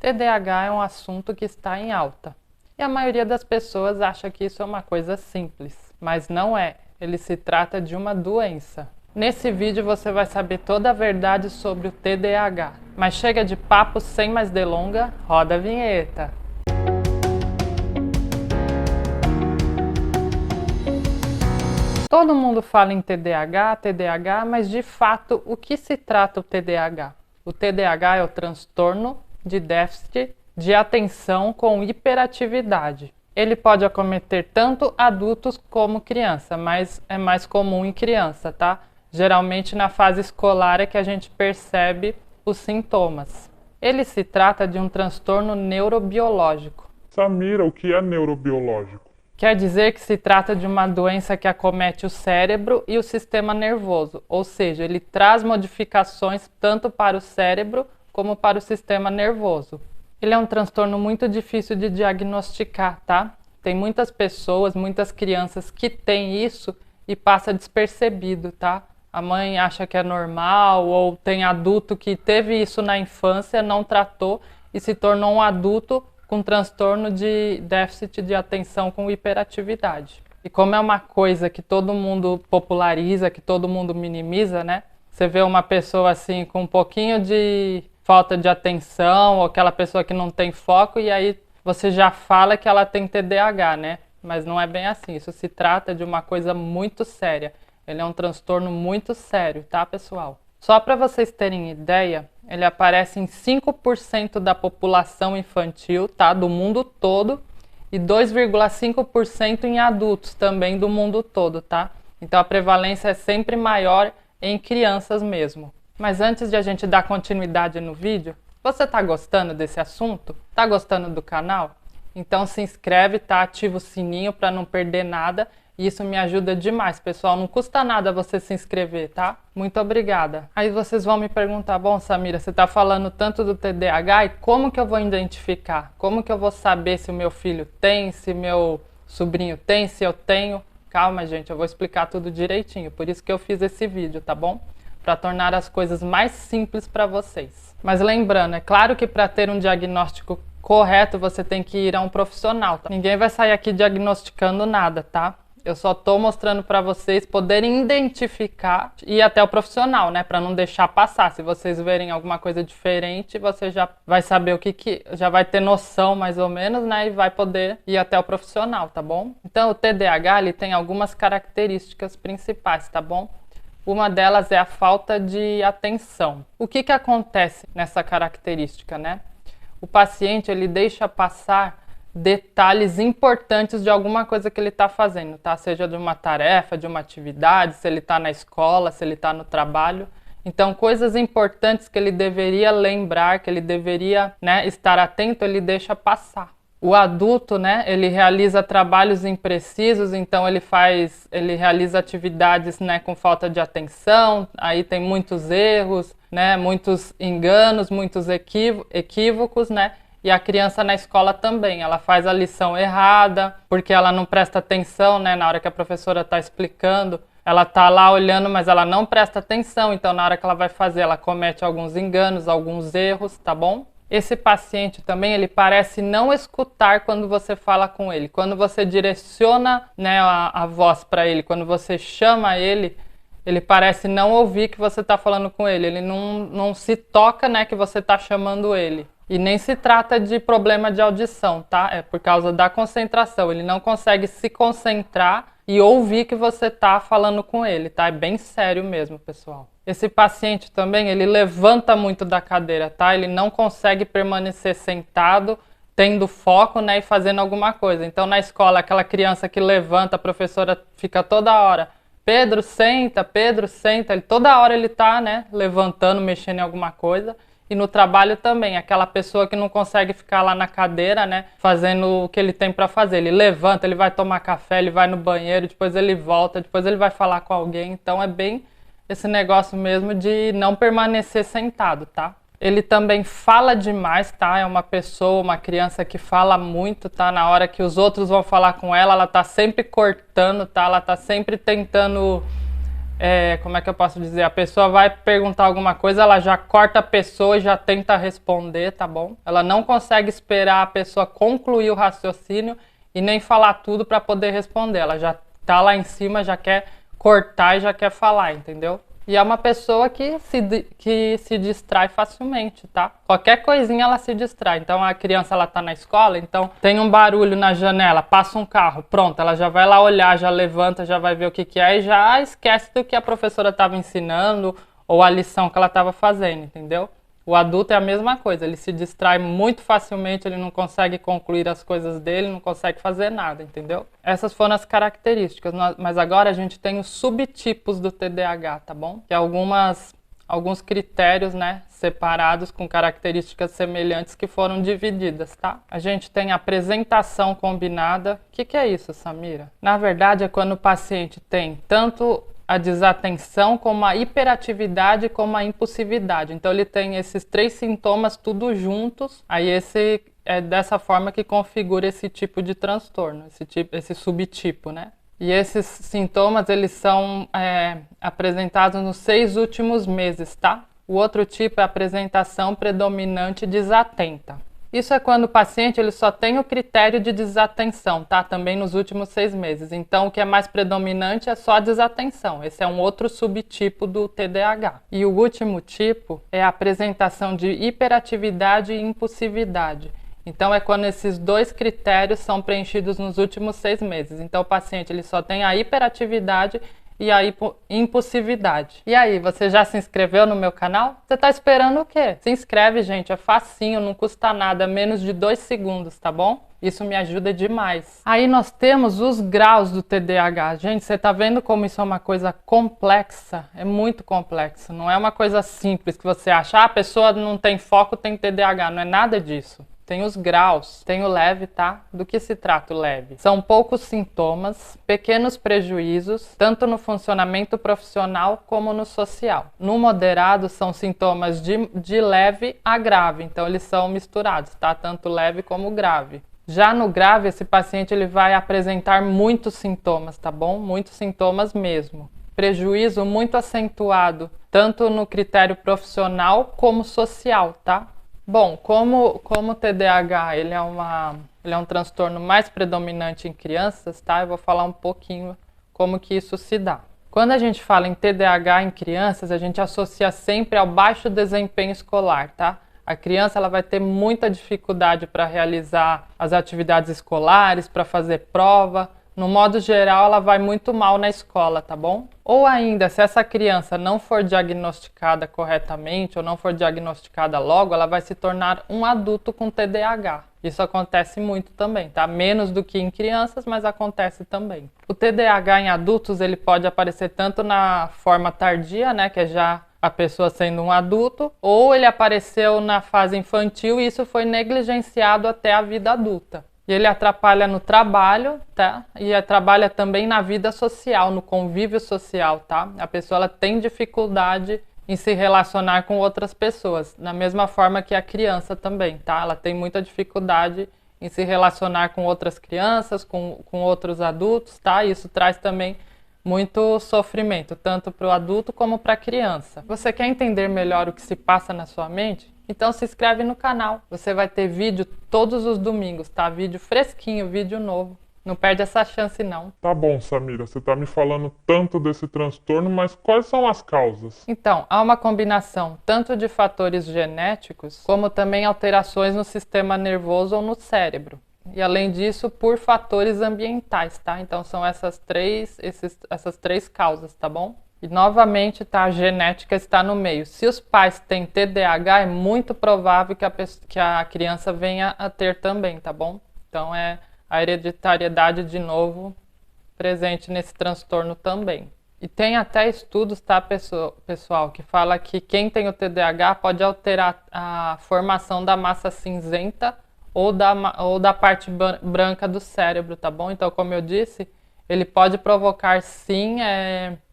TDAH é um assunto que está em alta. E a maioria das pessoas acha que isso é uma coisa simples, mas não é. Ele se trata de uma doença. Nesse vídeo você vai saber toda a verdade sobre o TDAH. Mas chega de papo, sem mais delonga, roda a vinheta. Todo mundo fala em TDAH, mas de fato, o que se trata o TDAH? O TDAH é o transtorno de déficit de atenção com hiperatividade. Ele pode acometer tanto adultos como criança, mas é mais comum em criança, tá? Geralmente na fase escolar é que a gente percebe os sintomas. Ele se trata de um transtorno neurobiológico. Samira, o que é neurobiológico? Quer dizer que se trata de uma doença que acomete o cérebro e o sistema nervoso, ou seja, ele traz modificações tanto para o cérebro como para o sistema nervoso. Ele é um transtorno muito difícil de diagnosticar, tá? Tem muitas pessoas, muitas crianças que têm isso e passa despercebido, tá? A mãe acha que é normal, ou tem adulto que teve isso na infância, não tratou e se tornou um adulto com transtorno de déficit de atenção com hiperatividade. E como é uma coisa que todo mundo populariza, que todo mundo minimiza, né? Você vê uma pessoa assim com um pouquinho de falta de atenção, ou aquela pessoa que não tem foco, e aí você já fala que ela tem TDAH, né? Mas não é bem assim, isso se trata de uma coisa muito séria. Ele é um transtorno muito sério, tá, pessoal? Só para vocês terem ideia, ele aparece em 5% da população infantil, tá, do mundo todo, e 2,5% em adultos também do mundo todo, tá? Então a prevalência é sempre maior em crianças mesmo. Mas antes de a gente dar continuidade no vídeo, você tá gostando desse assunto? Tá gostando do canal? Então se inscreve, tá? Ativa o sininho para não perder nada. Isso me ajuda demais, pessoal. Não custa nada você se inscrever, tá? Muito obrigada. Aí vocês vão me perguntar, bom, Samira, você tá falando tanto do TDAH e como que eu vou identificar? Como que eu vou saber se o meu filho tem, se meu sobrinho tem, se eu tenho? Calma, gente, eu vou explicar tudo direitinho. Por isso que eu fiz esse vídeo, tá bom? Para tornar as coisas mais simples para vocês. Mas lembrando, é claro que para ter um diagnóstico correto, você tem que ir a um profissional, tá? Ninguém vai sair aqui diagnosticando nada, tá? Eu só tô mostrando para vocês poderem identificar e ir até o profissional, né? Para não deixar passar. Se vocês verem alguma coisa diferente, você já vai saber o que já vai ter noção mais ou menos, né? E vai poder ir até o profissional, tá bom? Então o TDAH, ele tem algumas características principais, tá bom? Uma delas é a falta de atenção. O que acontece nessa característica, né? O paciente, ele deixa passar detalhes importantes de alguma coisa que ele está fazendo, tá? Seja de uma tarefa, de uma atividade, se ele está na escola, se ele está no trabalho. Então, coisas importantes que ele deveria lembrar, que ele deveria, né, estar atento, ele deixa passar. O adulto, né, ele realiza trabalhos imprecisos, então ele realiza atividades, né, com falta de atenção, aí tem muitos erros, né, muitos enganos, muitos equívocos, né? E a criança na escola também, ela faz a lição errada, porque ela não presta atenção, né? Na hora que a professora está explicando, ela está lá olhando, mas ela não presta atenção, então na hora que ela vai fazer, ela comete alguns enganos, alguns erros, tá bom? Esse paciente também, ele parece não escutar quando você fala com ele. Quando você direciona, né, a voz para ele, quando você chama ele parece não ouvir que você está falando com ele. Ele não se toca, né, que você está chamando ele. E nem se trata de problema de audição, tá? É por causa da concentração. Ele não consegue se concentrar e ouvir que você está falando com ele, tá? É bem sério mesmo, pessoal. Esse paciente também, ele levanta muito da cadeira, tá? Ele não consegue permanecer sentado, tendo foco, né, e fazendo alguma coisa. Então, na escola, aquela criança que levanta, a professora fica toda hora, Pedro, senta, toda hora ele tá, né, levantando, mexendo em alguma coisa. E no trabalho também, aquela pessoa que não consegue ficar lá na cadeira, né, fazendo o que ele tem para fazer. Ele levanta, ele vai tomar café, ele vai no banheiro, depois ele volta, depois ele vai falar com alguém. Então é bem esse negócio mesmo de não permanecer sentado, tá? Ele também fala demais, tá? É uma pessoa, uma criança que fala muito, tá? Na hora que os outros vão falar com ela, ela tá sempre cortando, tá? Ela tá sempre tentando como é que eu posso dizer? A pessoa vai perguntar alguma coisa, ela já corta a pessoa e já tenta responder, tá bom? Ela não consegue esperar a pessoa concluir o raciocínio e nem falar tudo para poder responder. Ela já tá lá em cima, já quer cortar e já quer falar, entendeu? E é uma pessoa que se distrai facilmente, tá? Qualquer coisinha ela se distrai. Então a criança ela tá na escola, então tem um barulho na janela, passa um carro, pronto, ela já vai lá olhar, já levanta, já vai ver o que que é e já esquece do que a professora estava ensinando ou a lição que ela estava fazendo, entendeu? O adulto é a mesma coisa, ele se distrai muito facilmente, ele não consegue concluir as coisas dele, não consegue fazer nada, entendeu? Essas foram as características, mas agora a gente tem os subtipos do TDAH, tá bom? Que é alguns critérios, né, separados com características semelhantes que foram divididas, tá? A gente tem a apresentação combinada. O que é isso, Samira? Na verdade, é quando o paciente tem tanto a desatenção, como a hiperatividade, como a impulsividade. Então ele tem esses 3 sintomas tudo juntos, aí esse é dessa forma que configura esse tipo de transtorno, esse subtipo, né? E esses sintomas, eles são apresentados nos 6 últimos meses, tá? O outro tipo é a apresentação predominante desatenta. Isso é quando o paciente ele só tem o critério de desatenção, tá? Também nos últimos 6 meses. Então, o que é mais predominante é só a desatenção. Esse é um outro subtipo do TDAH. E o último tipo é a apresentação de hiperatividade e impulsividade. Então, é quando esses 2 critérios são preenchidos nos últimos 6 meses. Então, o paciente ele só tem a hiperatividade e a impulsividade. E aí, você já se inscreveu no meu canal? Você tá esperando o quê? Se inscreve, gente, é facinho, não custa nada, menos de 2 segundos, tá bom? Isso me ajuda demais. Aí nós temos os graus do TDAH. Gente, você tá vendo como isso é uma coisa complexa? É muito complexo, não é uma coisa simples que você acha, a pessoa não tem foco, tem TDAH, não é nada disso. Tem os graus, tem o leve, tá? Do que se trata o leve? São poucos sintomas, pequenos prejuízos, tanto no funcionamento profissional como no social. No moderado, são sintomas de leve a grave, então eles são misturados, tá? Tanto leve como grave. Já no grave, esse paciente ele vai apresentar muitos sintomas, tá bom? Muitos sintomas mesmo. Prejuízo muito acentuado, tanto no critério profissional como social, tá? Bom, como o TDAH ele é um transtorno mais predominante em crianças, tá? Eu vou falar um pouquinho como que isso se dá. Quando a gente fala em TDAH em crianças, a gente associa sempre ao baixo desempenho escolar, tá? A criança ela vai ter muita dificuldade para realizar as atividades escolares, para fazer prova. No modo geral, ela vai muito mal na escola, tá bom? Ou ainda, se essa criança não for diagnosticada corretamente ou não for diagnosticada logo, ela vai se tornar um adulto com TDAH. Isso acontece muito também, tá? Menos do que em crianças, mas acontece também. O TDAH em adultos, ele pode aparecer tanto na forma tardia, né, que é já a pessoa sendo um adulto, ou ele apareceu na fase infantil e isso foi negligenciado até a vida adulta. E ele atrapalha no trabalho, tá? E atrapalha também na vida social, no convívio social, tá? A pessoa ela tem dificuldade em se relacionar com outras pessoas, da mesma forma que a criança também, tá? Ela tem muita dificuldade em se relacionar com outras crianças, com outros adultos, tá? Isso traz também muito sofrimento, tanto para o adulto como para a criança. Você quer entender melhor o que se passa na sua mente? Então se inscreve no canal. Você vai ter vídeo todos os domingos, tá? Vídeo fresquinho, vídeo novo. Não perde essa chance, não. Tá bom, Samira, você tá me falando tanto desse transtorno, mas quais são as causas? Então, há uma combinação tanto de fatores genéticos, como também alterações no sistema nervoso ou no cérebro. E além disso, por fatores ambientais, tá? Então são essas três causas, tá bom? E novamente, tá, a genética está no meio. Se os pais têm TDAH, é muito provável que a criança venha a ter também, tá bom? Então é a hereditariedade de novo presente nesse transtorno também. E tem até estudos, tá, pessoal, que fala que quem tem o TDAH pode alterar a formação da massa cinzenta ou da parte branca do cérebro, tá bom? Então, como eu disse, ele pode provocar sim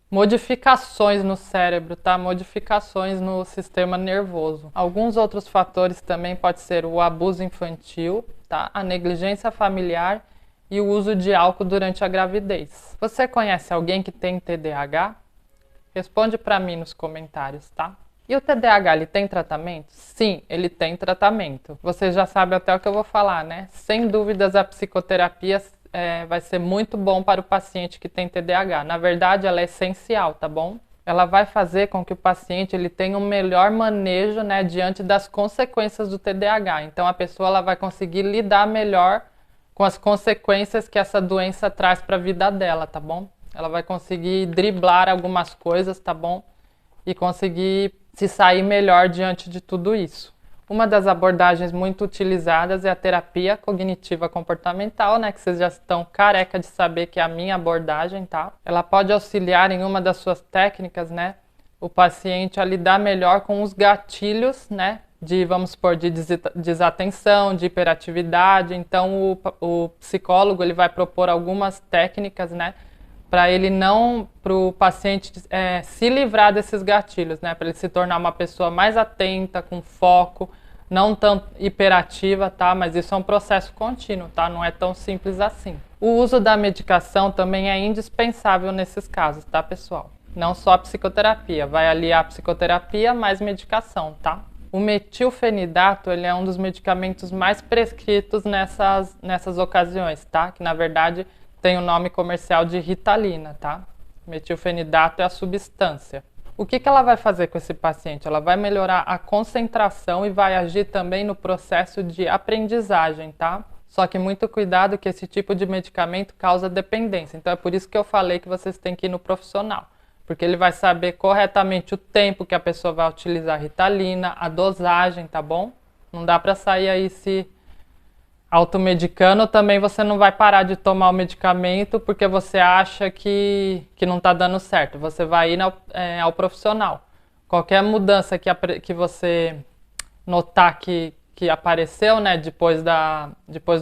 modificações no cérebro, tá? Modificações no sistema nervoso. Alguns outros fatores também pode ser o abuso infantil, tá? A negligência familiar e o uso de álcool durante a gravidez. Você conhece alguém que tem TDAH? Responde para mim nos comentários, tá? E o TDAH, ele tem tratamento? Sim, ele tem tratamento. Você já sabe até o que eu vou falar, né? Sem dúvidas, a psicoterapia vai ser muito bom para o paciente que tem TDAH. Na verdade, ela é essencial, tá bom? Ela vai fazer com que o paciente ele tenha um melhor manejo, né, diante das consequências do TDAH. Então, a pessoa ela vai conseguir lidar melhor com as consequências que essa doença traz para a vida dela, tá bom? Ela vai conseguir driblar algumas coisas, tá bom? E conseguir se sair melhor diante de tudo isso. Uma das abordagens muito utilizadas é a terapia cognitiva comportamental, né? Que vocês já estão careca de saber que é a minha abordagem, tá? Ela pode auxiliar em uma das suas técnicas, né? O paciente a lidar melhor com os gatilhos, né? Vamos supor, de desatenção, de hiperatividade. Então, o psicólogo ele vai propor algumas técnicas, né? Para o paciente se livrar desses gatilhos, né? Para ele se tornar uma pessoa mais atenta, com foco, não tão hiperativa, tá? Mas isso é um processo contínuo, tá? Não é tão simples assim. O uso da medicação também é indispensável nesses casos, tá, pessoal? Não só a psicoterapia, vai aliar a psicoterapia mais medicação, tá? O metilfenidato, ele é um dos medicamentos mais prescritos nessas ocasiões, tá? Que na verdade tem o nome comercial de Ritalina, tá? Metilfenidato é a substância. O que ela vai fazer com esse paciente? Ela vai melhorar a concentração e vai agir também no processo de aprendizagem, tá? Só que muito cuidado que esse tipo de medicamento causa dependência. Então é por isso que eu falei que vocês têm que ir no profissional. Porque ele vai saber corretamente o tempo que a pessoa vai utilizar a Ritalina, a dosagem, tá bom? Não dá para sair aí se automedicando, também você não vai parar de tomar o medicamento porque você acha que não está dando certo. Você vai ir ao profissional. Qualquer mudança que você notar que apareceu, né, depois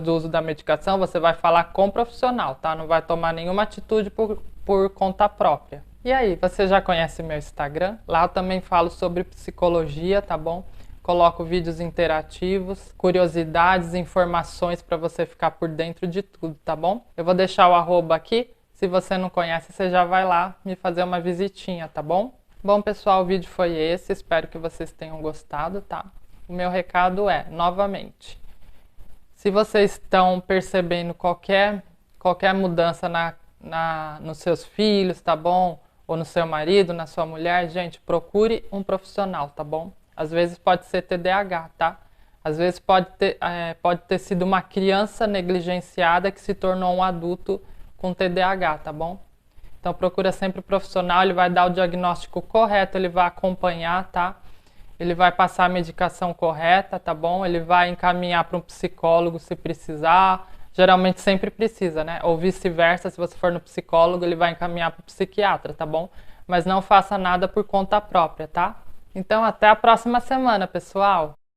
do uso da medicação, você vai falar com o profissional, tá? Não vai tomar nenhuma atitude por conta própria. E aí, você já conhece meu Instagram? Lá eu também falo sobre psicologia, tá bom? Coloco vídeos interativos, curiosidades, informações para você ficar por dentro de tudo, tá bom? Eu vou deixar o arroba aqui. Se você não conhece, você já vai lá me fazer uma visitinha, tá bom? Bom, pessoal, o vídeo foi esse. Espero que vocês tenham gostado, tá? O meu recado é, novamente, se vocês estão percebendo qualquer mudança nos seus filhos, tá bom? Ou no seu marido, na sua mulher, gente, procure um profissional, tá bom? Às vezes pode ser TDAH, tá? Às vezes pode ter sido uma criança negligenciada que se tornou um adulto com TDAH, tá bom? Então procura sempre o profissional, ele vai dar o diagnóstico correto, ele vai acompanhar, tá? Ele vai passar a medicação correta, tá bom? Ele vai encaminhar para um psicólogo se precisar. Geralmente sempre precisa, né? Ou vice-versa, se você for no psicólogo, ele vai encaminhar para o psiquiatra, tá bom? Mas não faça nada por conta própria, tá? Então, até a próxima semana, pessoal!